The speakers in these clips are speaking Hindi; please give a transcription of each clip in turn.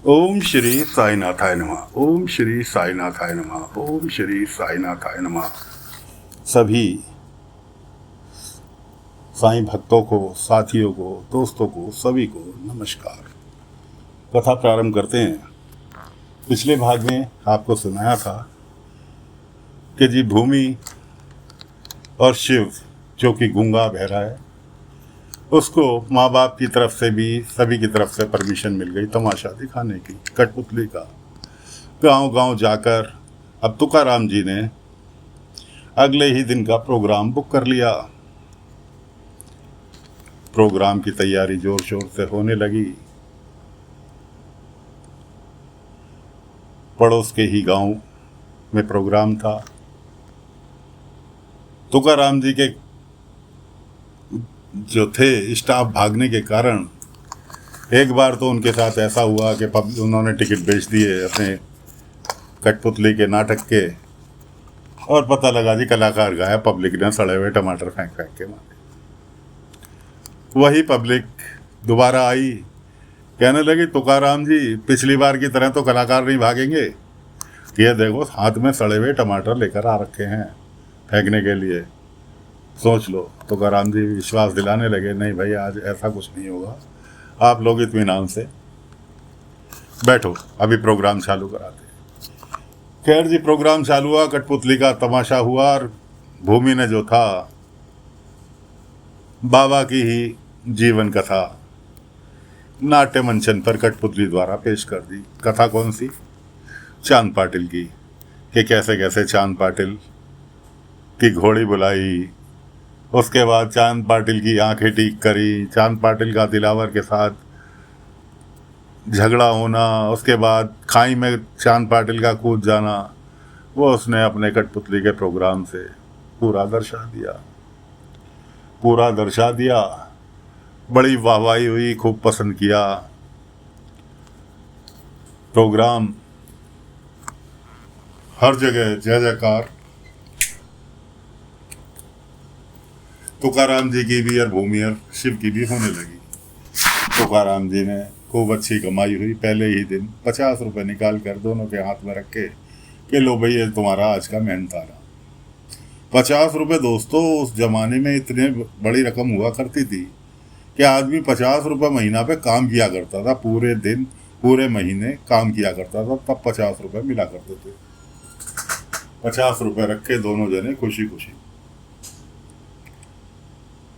ओम श्री साईनाथाय नमः। ओम श्री साईनाथाय नमः। ओम श्री साईनाथाय नमः। सभी साईं भक्तों को, साथियों को, दोस्तों को, सभी को नमस्कार। कथा प्रारंभ करते हैं। पिछले भाग में आपको सुनाया था कि जी भूमि और शिव, जो कि गूंगा बहरा है, उसको माँ बाप की तरफ से भी, सभी की तरफ से परमिशन मिल गई तमाशा दिखाने की, कठपुतली का। गांव गांव जाकर अब तुकाराम जी ने अगले ही दिन का प्रोग्राम बुक कर लिया। प्रोग्राम की तैयारी जोर शोर से होने लगी। पड़ोस के ही गांव में प्रोग्राम था। तुकाराम जी के जो थे स्टाफ भागने के कारण एक बार तो उनके साथ ऐसा हुआ कि उन्होंने टिकट बेच दिए अपने कठपुतली के नाटक के, और पता लगा जी कलाकार गाया, पब्लिक ने सड़े हुए टमाटर फेंक फेंक के मारे। वही पब्लिक दोबारा आई, कहने लगी तुकाराम जी पिछली बार की तरह तो कलाकार नहीं भागेंगे, ये देखो हाथ में सड़े हुए टमाटर लेकर आ रखे हैं फेंकने के लिए, सोच लो। तुकाराम जी विश्वास दिलाने लगे, नहीं भाई आज ऐसा कुछ नहीं होगा, आप लोग इत्मीनान से बैठो, अभी प्रोग्राम चालू कराते। खैर जी प्रोग्राम चालू हुआ, कठपुतली का तमाशा हुआ, और भूमि ने जो था बाबा की ही जीवन कथा नाट्य मंचन पर कठपुतली द्वारा पेश कर दी। कथा कौन सी? चांद पाटिल की, कि कैसे कैसे चांद पाटिल की घोड़ी बुलाई, उसके बाद चांद पाटिल की आंखें ठीक करी, चांद पाटिल का दिलावर के साथ झगड़ा होना, उसके बाद खाई में चांद पाटिल का कूद जाना, वो उसने अपने कठपुतली के प्रोग्राम से पूरा दर्शा दिया। बड़ी वाहवाही हुई, खूब पसंद किया प्रोग्राम, हर जगह जय जयकार। तुकाराम जी की भी और भूमि और शिव की भी होने लगी। तुकाराम जी ने खूब अच्छी कमाई हुई। पहले ही दिन 50 रुपये निकाल कर दोनों के हाथ में रख के कि लो भाई ये तुम्हारा आज का मेहनताना। 50 रुपये दोस्तों उस जमाने में इतने बड़ी रकम हुआ करती थी कि आदमी 50 रुपये महीना पे काम किया करता था, पूरे दिन पूरे महीने काम किया करता था, तब 50 रुपये मिला करते थे। 50 रुपये रखे दोनों जने खुशी खुशी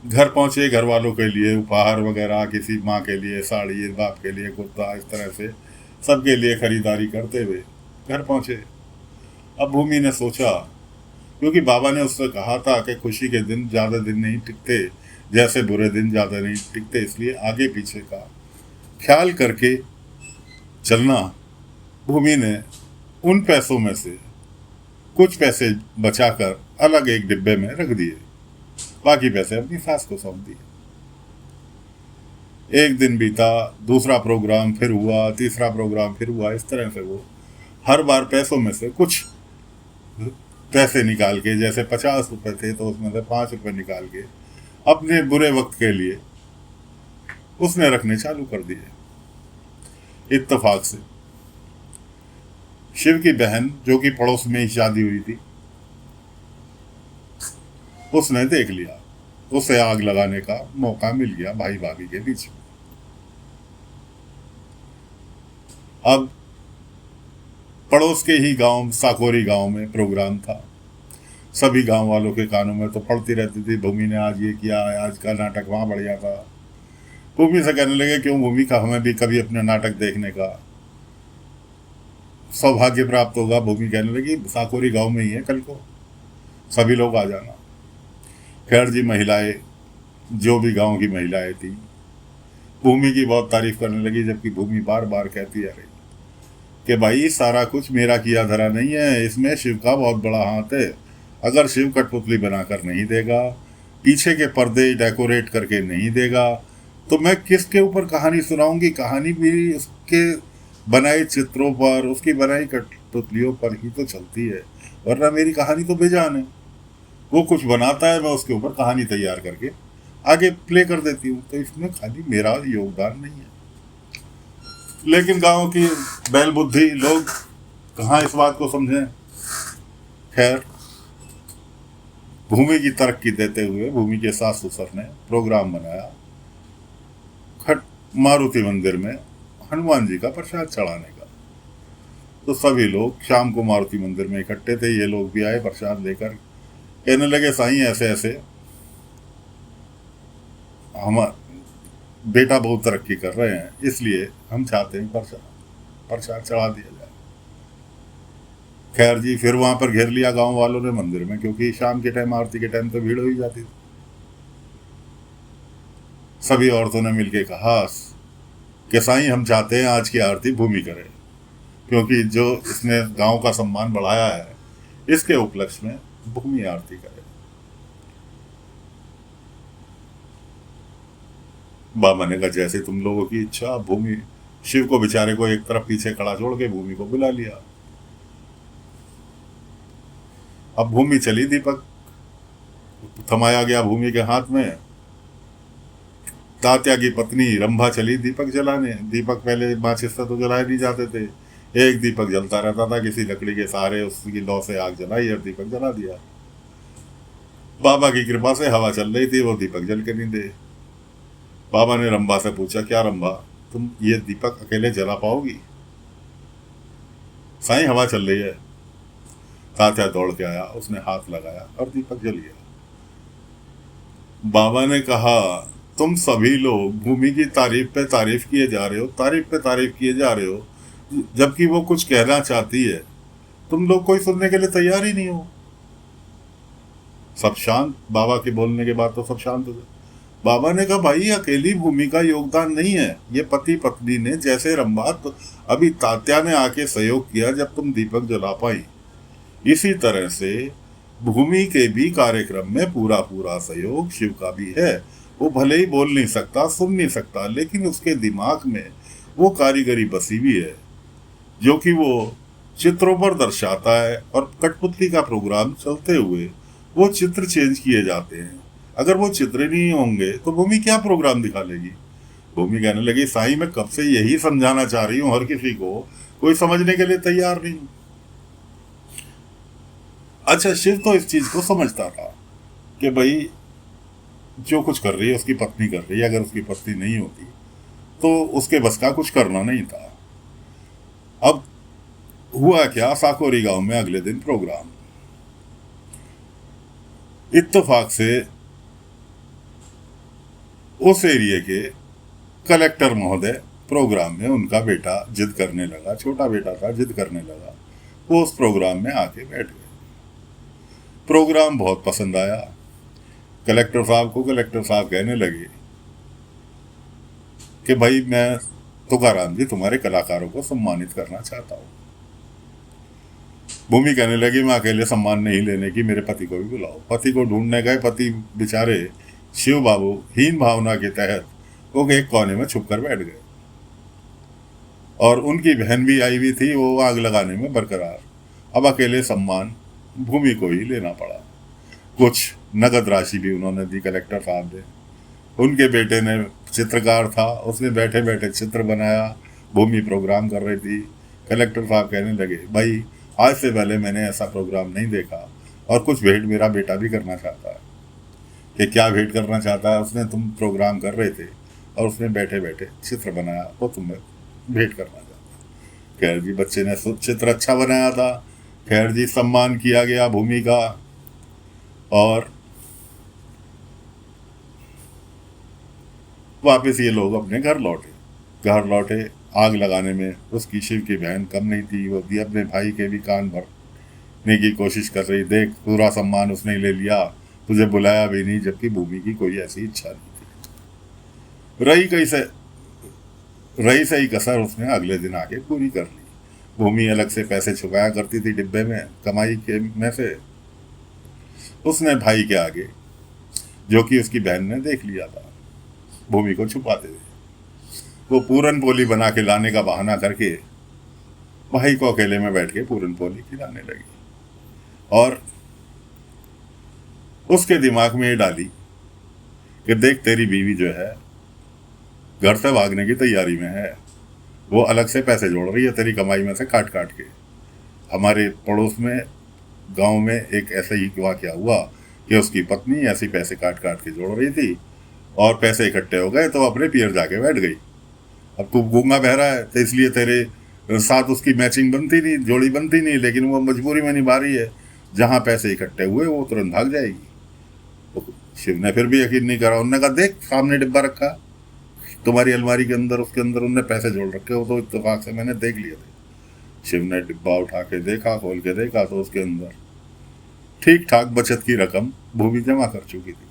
घर पहुंचे। घर वालों के लिए उपहार वगैरह, किसी माँ के लिए साड़ी, बाप के लिए कुर्ता, इस तरह से सबके लिए खरीदारी करते हुए घर पहुंचे। अब भूमि ने सोचा, क्योंकि बाबा ने उससे कहा था कि खुशी के दिन ज़्यादा दिन नहीं टिकते, जैसे बुरे दिन ज़्यादा नहीं टिकते, इसलिए आगे पीछे का ख्याल करके चलना। भूमि ने उन पैसों में से कुछ पैसे बचाकर अलग एक डिब्बे में रख दिए, बाकी पैसे अपनी सास को सौंप दिए। एक दिन बीता, दूसरा प्रोग्राम फिर हुआ, तीसरा प्रोग्राम फिर हुआ। इस तरह से वो हर बार पैसों में से कुछ पैसे निकाल के, जैसे 50 रुपये थे तो उसमें से 5 रुपये निकाल के अपने बुरे वक्त के लिए उसने रखने चालू कर दिए। इत्तेफाक से शिव की बहन, जो कि पड़ोस में ही शादी हुई थी, उसने देख लिया, उसे आग लगाने का मौका मिल गया भाई भाभी के बीच में। अब पड़ोस के ही गांव, साकोरी गांव में प्रोग्राम था। सभी गांव वालों के कानों में तो पड़ती रहती थी, भूमि ने आज ये किया, आज का नाटक वहाँ बढ़िया था। भूमि से कहने लगे, क्यों भूमि का हमें भी कभी अपने नाटक देखने का सौभाग्य प्राप्त होगा। भूमि कहने लगी, साकोरी गांव में ही है, कल को सभी लोग आ जाना। खैर जी महिलाएं, जो भी गांव की महिलाएं थी, भूमि की बहुत तारीफ करने लगी, जबकि भूमि बार बार कहती आ रही कि भाई सारा कुछ मेरा किया धरा नहीं है, इसमें शिव का बहुत बड़ा हाथ है। अगर शिव कठपुतली बनाकर नहीं देगा, पीछे के पर्दे डेकोरेट करके नहीं देगा, तो मैं किसके ऊपर कहानी सुनाऊंगी? कहानी भी उसके बनाए चित्रों पर, उसकी बनाई कठपुतलियों पर ही तो चलती है, वरना मेरी कहानी तो बेजान है। वो कुछ बनाता है, मैं उसके ऊपर कहानी तैयार करके आगे प्ले कर देती हूँ, तो इसमें खाली मेरा योगदान नहीं है। लेकिन गांव की बैल बुद्धि लोग कहाँ इस बात को समझें। खैर, भूमि की तरक्की देते हुए भूमि के सास ससुर ने प्रोग्राम बनाया खट मारुति मंदिर में हनुमान जी का प्रसाद चढ़ाने का। तो सभी लोग शाम को मारुति मंदिर में इकट्ठे थे, ये लोग भी आए प्रसाद लेकर। कहने लगे साईं ऐसे ऐसे हम बेटा बहुत तरक्की कर रहे हैं, इसलिए हम चाहते हैं प्रसाद चढ़ा दिया जाए। खैर जी, फिर वहां पर घेर लिया गांव वालों ने मंदिर में, क्योंकि शाम के टाइम आरती के टाइम तो भीड़ हो ही जाती थी। सभी औरतों ने मिलकर कहा कि साईं हम चाहते हैं आज की आरती भूमि करे, क्योंकि जो इसने गांव का सम्मान बढ़ाया है, इसके उपलक्ष्य में भूमि आरती करे। बाबा ने कहा जैसे तुम लोगों की इच्छा। भूमि शिव को बेचारे को एक तरफ पीछे खड़ा छोड़ के भूमि को बुला लिया। अब भूमि चली, दीपक थमाया गया भूमि के हाथ में। तात्या की पत्नी रंभा चली दीपक जलाने। दीपक पहले माचिस से तो जलाए नहीं जाते थे, एक दीपक जलता रहता था, किसी लकड़ी के सहारे उसकी लौ से आग जलाई और दीपक जला दिया। बाबा की कृपा से हवा चल रही थी, वो दीपक जल के नहीं दे। बाबा ने रंभा से पूछा, क्या रंभा, तुम ये दीपक अकेले जला पाओगी? साईं हवा चल रही है। तात्या दौड़ के आया, उसने हाथ लगाया और दीपक जल गया। बाबा ने कहा, तुम सभी लोग भूमि की तारीफ पे तारीफ किए जा रहे हो, तारीफ पे तारीफ किए जा रहे हो, जबकि वो कुछ कहना चाहती है, तुम लोग कोई सुनने के लिए तैयार ही नहीं हो। सब शांत। बाबा के बोलने के बाद तो सब शांत हो गए। बाबा ने कहा, भाई अकेली भूमि का योगदान नहीं है, ये पति पत्नी ने, जैसे रंभा तो अभी तात्या ने आके सहयोग किया जब तुम दीपक जला पाई, इसी तरह से भूमि के भी कार्यक्रम में पूरा पूरा सहयोग शिव का भी है। वो भले ही बोल नहीं सकता, सुन नहीं सकता, लेकिन उसके दिमाग में वो कारीगरी बसी हुई है, जो कि वो चित्रों पर दर्शाता है। और कठपुतली का प्रोग्राम चलते हुए वो चित्र चेंज किए जाते हैं। अगर वो चित्र नहीं होंगे तो भूमि क्या प्रोग्राम दिखा लेगी? भूमि कहने लगी, साईं मैं कब से यही समझाना चाह रही हूँ हर किसी को, कोई समझने के लिए तैयार नहीं। अच्छा, शिव तो इस चीज को समझता था कि भाई जो कुछ कर रही है उसकी पत्नी कर रही है, अगर उसकी पत्नी नहीं होती तो उसके बस का कुछ करना नहीं था। अब हुआ क्या, साकोरी गांव में अगले दिन प्रोग्राम। इत्तेफाक से उस एरिया के कलेक्टर महोदय प्रोग्राम में, उनका बेटा जिद करने लगा, छोटा बेटा था, जिद करने लगा, वो उस प्रोग्राम में आके बैठ गए। प्रोग्राम बहुत पसंद आया कलेक्टर साहब को। कलेक्टर साहब कहने लगे कि भाई मैं तुकाराम जी तुम्हारे कलाकारों को सम्मानित करना चाहता हूँ। भूमि कहने लगी, मैं अकेले सम्मान नहीं लेने की, मेरे पति को भी बुलाओ। पति को ढूंढने गए। पति बेचारे शिव बाबू हीन भावना के तहत वो एक कोने में छुप कर बैठ गए, और उनकी बहन भी आई हुई थी, वो आग लगाने में बरकरार। अब अकेले सम्मान भूमि को ही लेना पड़ा। कुछ नगद राशि भी उन्होंने दी कलेक्टर साहब ने। उनके बेटे ने चित्रकार था, उसने बैठे बैठे चित्र बनाया। भूमि प्रोग्राम कर रही थी। कलेक्टर साहब कहने लगे, भाई आज से पहले मैंने ऐसा प्रोग्राम नहीं देखा, और कुछ भेंट मेरा बेटा भी करना चाहता है। कि क्या भेंट करना चाहता है? उसने, तुम प्रोग्राम कर रहे थे और उसने बैठे बैठे चित्र बनाया, वो तुम्हें भेंट करना चाहता है। खैर जी, बच्चे ने चित्र अच्छा बनाया था। खैर जी, सम्मान किया गया भूमि का, और वापस ये लोग अपने घर लौटे। आग लगाने में उसकी शिव की बहन कम नहीं थी, वो भी अपने भाई के भी कान भरने की कोशिश कर रही। देख, पूरा सम्मान उसने ले लिया, तुझे बुलाया भी नहीं, जबकि भूमि की कोई ऐसी इच्छा नहीं थी। रही सही कसर उसने अगले दिन आके पूरी कर ली। भूमि अलग से पैसे छुपाया करती थी डिब्बे में कमाई के में से। उसने भाई के आगे, जो कि उसकी बहन ने देख लिया था, भूमि को छुपाते थे, वो पूरन पोली बना के लाने का बहाना करके भाई को अकेले में बैठ के पूरन पोली खिलाने लगी। और उसके दिमाग में ये डाली कि देख, तेरी बीवी जो है घर से भागने की तैयारी में है, वो अलग से पैसे जोड़ रही है तेरी कमाई में से काट काट के। हमारे पड़ोस में गांव में एक ऐसा ही वाकया हुआ कि उसकी पत्नी ऐसी पैसे काट काट के जोड़ रही थी और पैसे इकट्ठे हो गए तो अपने पियर जाके बैठ गई। अब तू गूंगा बहरा है तो इसलिए तेरे साथ उसकी मैचिंग बनती नहीं, जोड़ी बनती नहीं, लेकिन वो मजबूरी में निभा रही है। जहां पैसे इकट्ठे हुए वो तुरंत भाग जाएगी। तो शिव ने फिर भी यकीन नहीं करा। उन्होंने कहा देख सामने डिब्बा रखा तुम्हारी अलमारी के अंदर, उसके अंदर उनने पैसे जोड़ रखे हो, तो इत्तेफाक से मैंने देख लिए थे। शिव ने डिब्बा उठा के देखा, खोल के देखा तो उसके अंदर ठीक ठाक बचत की रकम भूमि जमा कर चुकी थी।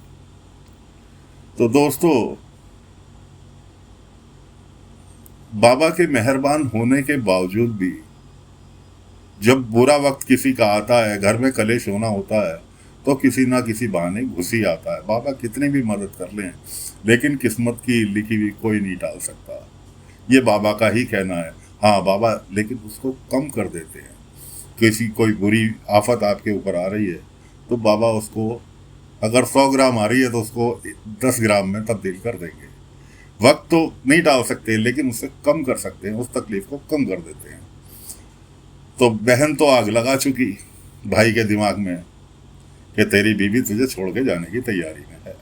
तो दोस्तों, बाबा के मेहरबान होने के बावजूद भी जब बुरा वक्त किसी का आता है, घर में कलेश होना होता है, तो किसी ना किसी बहाने घुस ही आता है। बाबा कितनी भी मदद कर लें, लेकिन किस्मत की लिखी हुई कोई नहीं टाल सकता। ये बाबा का ही कहना है। हाँ बाबा लेकिन उसको कम कर देते हैं। किसी कोई बुरी आफत आपके ऊपर आ रही है तो बाबा उसको, अगर 100 ग्राम आ रही है तो उसको 10 ग्राम में तब्दील कर देंगे। वक्त तो नहीं डाल सकते, लेकिन उससे कम कर सकते हैं, उस तकलीफ को कम कर देते हैं। तो बहन तो आग लगा चुकी भाई के दिमाग में कि तेरी बीवी तुझे छोड़ के जाने की तैयारी में है।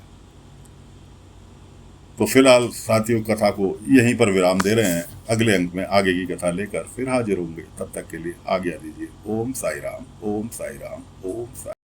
तो फिलहाल साथियों, कथा को यहीं पर विराम दे रहे हैं। अगले अंक में आगे की कथा लेकर फिर हाजिर होंगे। तब तक के लिए आज्ञा दीजिए। ओम साई राम, ओम साई राम, ओम साई।